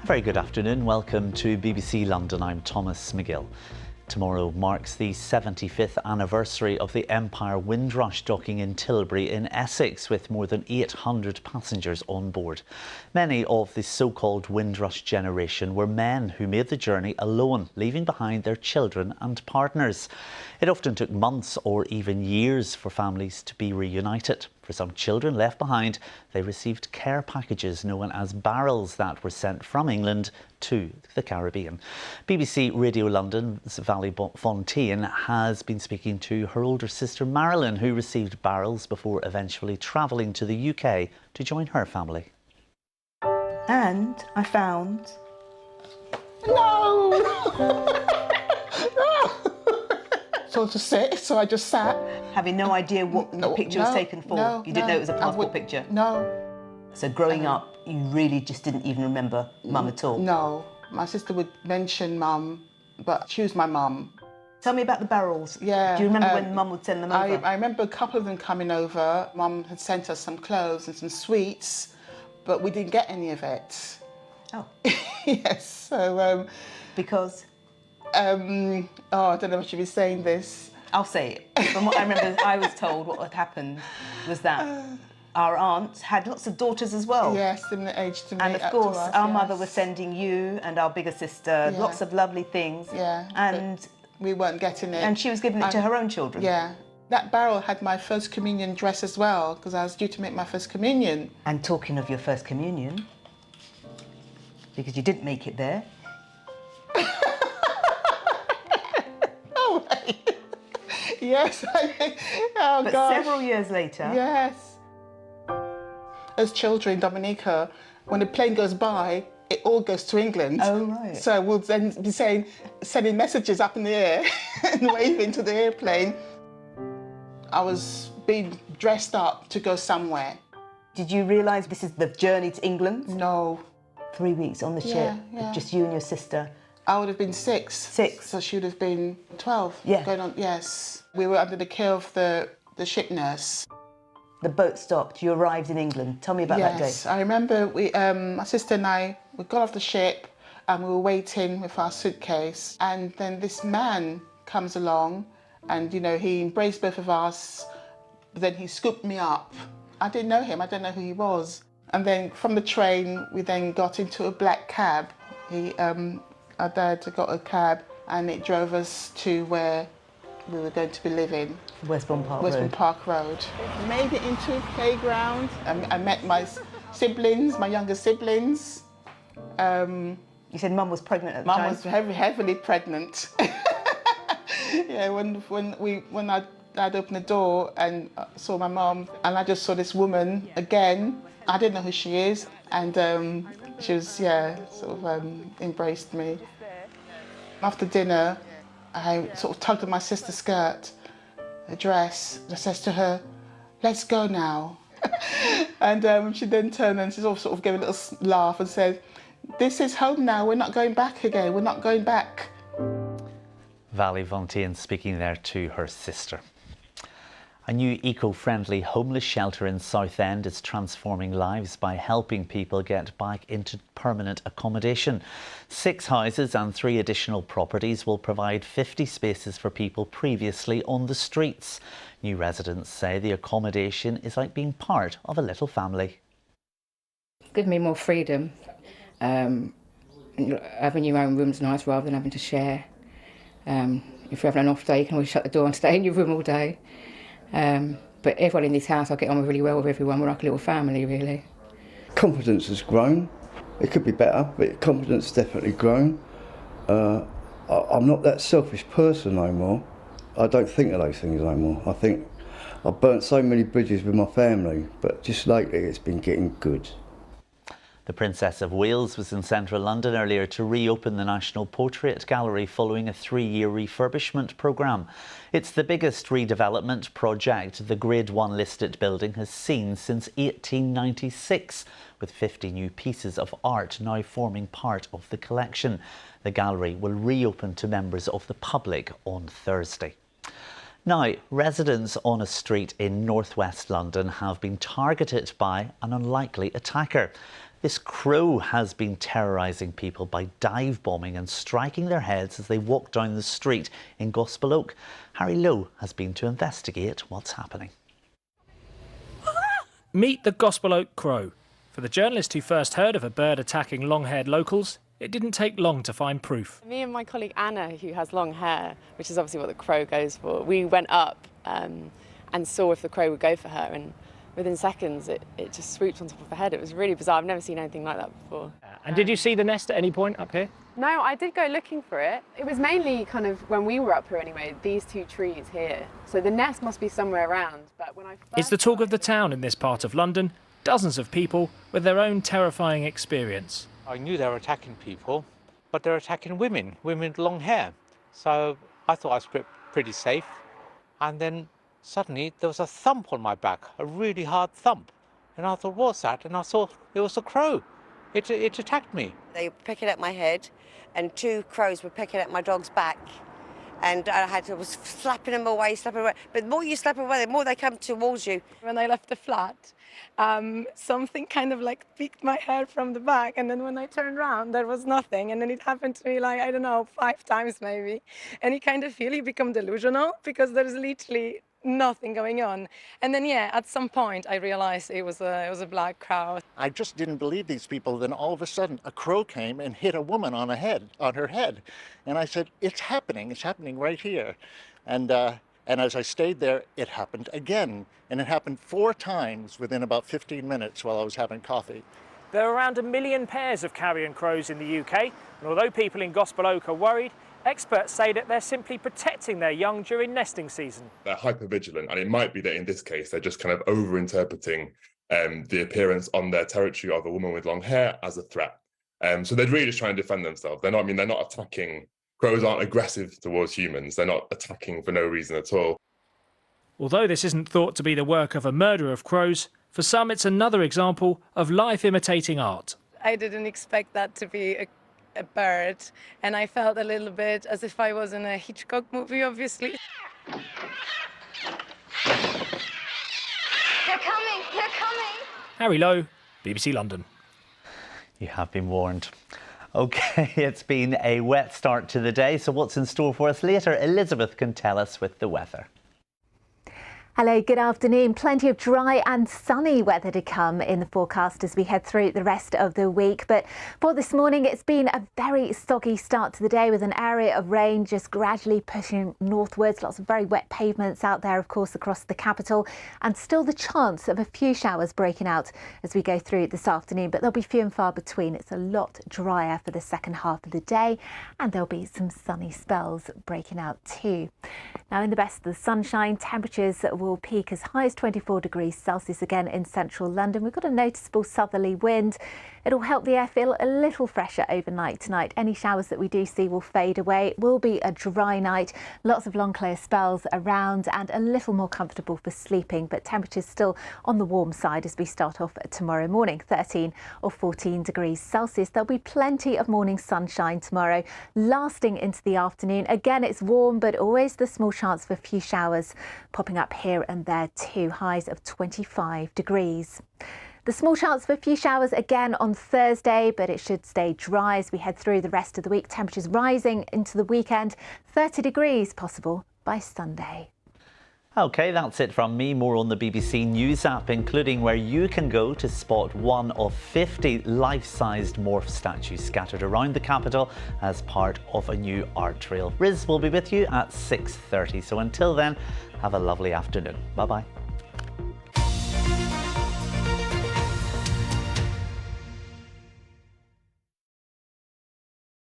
Very good afternoon. Welcome to BBC London. I'm Thomas Magill. Tomorrow marks the 75th anniversary of the Empire Windrush docking in Tilbury in Essex, with more than 800 passengers on board. Many of the so-called Windrush generation were men who made the journey alone, leaving behind their children and partners. It often took months or even years for families to be reunited. For some children left behind, they received care packages known as barrels that were sent from England to the Caribbean. BBC Radio London's Valley Fontaine has been speaking to her older sister Marilyn, who received barrels before eventually travelling to the UK to join her family. And I found... No! So to sit, so I just sat. Having no idea what the picture was taken for? You didn't know it was a passport picture? No. So growing up, you really just didn't even remember Mum at all? No. My sister would mention Mum, but she was my mum. Tell me about the barrels. Yeah. Do you remember when Mum would send them over? I remember a couple of them coming over. Mum had sent us some clothes and some sweets, but we didn't get any of it. Oh. Yes, so... Because? Oh, I don't know if she was saying this. I'll say it. From what I remember, I was told what had happened was that our aunt had lots of daughters as well. Yes, similar age to me. And of course, our mother was sending you and our bigger sister lots of lovely things. Yeah. And we weren't getting it. And she was giving it to her own children. Yeah. That barrel had my first communion dress as well, because I was due to make my first communion. And talking of your first communion, because you didn't make it there. Oh, wait. Yes. Oh, but gosh. Several years later. Yes. As children, Dominica, when the plane goes by, it all goes to England. Oh, right. So we'll then be sending messages up in the air and waving to the airplane. I was being dressed up to go somewhere. Did you realise this is the journey to England? No. 3 weeks on the ship, just you and your sister. I would have been 6. 6. So she would have been 12. Yeah. Going on, yes. We were under the care of the ship nurse. The boat stopped, you arrived in England. Tell me about that day. Yes, I remember my sister and I, we got off the ship and we were waiting with our suitcase, and then this man comes along and, you know, he embraced both of us, but then he scooped me up. I didn't know him, I didn't know who he was. And then from the train, we then got into a black cab. Our dad got a cab and it drove us to where we were going to be living. Westbourne Park Road. Made it into a playground. I met my siblings, my younger siblings. You said Mum was pregnant at the time? Mum was heavily pregnant. Yeah, when I opened the door and saw my mum, and I just saw this woman again. I didn't know who she is, and she was, sort of embraced me. After dinner, I sort of tugged at my sister's skirt, her dress, and I says to her, "Let's go now." And she then turned and she sort of gave a little laugh and said, "This is home now, we're not going back again, we're not going back." Valley Fontaine speaking there to her sister. A new eco-friendly homeless shelter in Southend is transforming lives by helping people get back into permanent accommodation. 6 houses and 3 additional properties will provide 50 spaces for people previously on the streets. New residents say the accommodation is like being part of a little family. It's given me more freedom. Having your own room's nice rather than having to share. If you're having an off day, you can always shut the door and stay in your room all day. But everyone in this house, I get on really well with everyone. We're like a little family, really. Confidence has grown. It could be better, but confidence has definitely grown. I'm not that selfish person no more. I don't think of those things no more. I think I've burnt so many bridges with my family, but just lately it's been getting good. The Princess of Wales was in central London earlier to reopen the National Portrait Gallery following a 3-year refurbishment programme. It's the biggest redevelopment project the Grade 1 listed building has seen since 1896, with 50 new pieces of art now forming part of the collection. The gallery will reopen to members of the public on Thursday. Now, residents on a street in northwest London have been targeted by an unlikely attacker. This crow has been terrorising people by dive bombing and striking their heads as they walk down the street in Gospel Oak. Harry Lowe has been to investigate what's happening. Meet the Gospel Oak crow. For the journalist who first heard of a bird attacking long-haired locals, it didn't take long to find proof. Me and my colleague Anna, who has long hair, which is obviously what the crow goes for, we went up and saw if the crow would go for her, and within seconds it just swooped on top of her head. It was really bizarre. I've never seen anything like that before. And did you see the nest at any point up here? No, I did go looking for it. It was mainly kind of when we were up here anyway, these two trees here. So the nest must be somewhere around. But when I It's the talk of the town in this part of London. Dozens of people with their own terrifying experience. I knew they were attacking people, but they're attacking women with long hair. So I thought I was pretty safe. And then suddenly there was a thump on my back, a really hard thump. And I thought, what's that? And I saw it was a crow. It attacked me. They were picking at my head, and two crows were picking at my dog's back. And I was slapping them away. But the more you slap them away, the more they come towards you. When I left the flat, something kind of like picked my hair from the back, and then when I turned around, there was nothing. And then it happened to me like, I don't know, 5 times maybe. And you kind of feel you become delusional because there's literally nothing going on. And then, yeah, at some point I realized it was a black crow. I just didn't believe these people. Then all of a sudden a crow came and hit a woman on her head. And I said, it's happening right here. And as I stayed there, it happened again. And it happened 4 times within about 15 minutes while I was having coffee. There are around 1 million pairs of carrion crows in the UK, and although people in Gospel Oak are worried, experts say that they're simply protecting their young during nesting season. They're hyper-vigilant, and it might be that in this case they're just kind of over-interpreting the appearance on their territory of a woman with long hair as a threat. So they're really just trying to defend themselves. They're not attacking. Crows aren't aggressive towards humans. They're not attacking for no reason at all. Although this isn't thought to be the work of a murderer of crows, for some it's another example of life imitating art. I didn't expect that to be a bird, and I felt a little bit as if I was in a Hitchcock movie, obviously. They're coming! Harry Lowe, BBC London. You have been warned. OK, it's been a wet start to the day, so what's in store for us later? Elizabeth can tell us with the weather. Hello, good afternoon. Plenty of dry and sunny weather to come in the forecast as we head through the rest of the week. But for this morning, it's been a very soggy start to the day with an area of rain just gradually pushing northwards. Lots of very wet pavements out there, of course, across the capital, and still the chance of a few showers breaking out as we go through this afternoon. But they'll be few and far between. It's a lot drier for the second half of the day, and there'll be some sunny spells breaking out too. Now, in the best of the sunshine, temperatures will peak as high as 24 degrees Celsius again in central London. We've got a noticeable southerly wind. It'll help the air feel a little fresher overnight tonight. Any showers that we do see will fade away. It will be a dry night. Lots of long clear spells around and a little more comfortable for sleeping, but temperatures still on the warm side as we start off tomorrow morning, 13 or 14 degrees Celsius. There'll be plenty of morning sunshine tomorrow, lasting into the afternoon. Again, it's warm, but always the small chance for a few showers popping up here and there too. Highs of 25 degrees. The small chance for a few showers again on Thursday, but it should stay dry as we head through the rest of the week. Temperatures rising into the weekend, 30 degrees possible by Sunday. OK, that's it from me. More on the BBC News app, including where you can go to spot one of 50 life-sized morph statues scattered around the capital as part of a new art trail. Riz will be with you at 6:30. So until then, have a lovely afternoon. Bye-bye.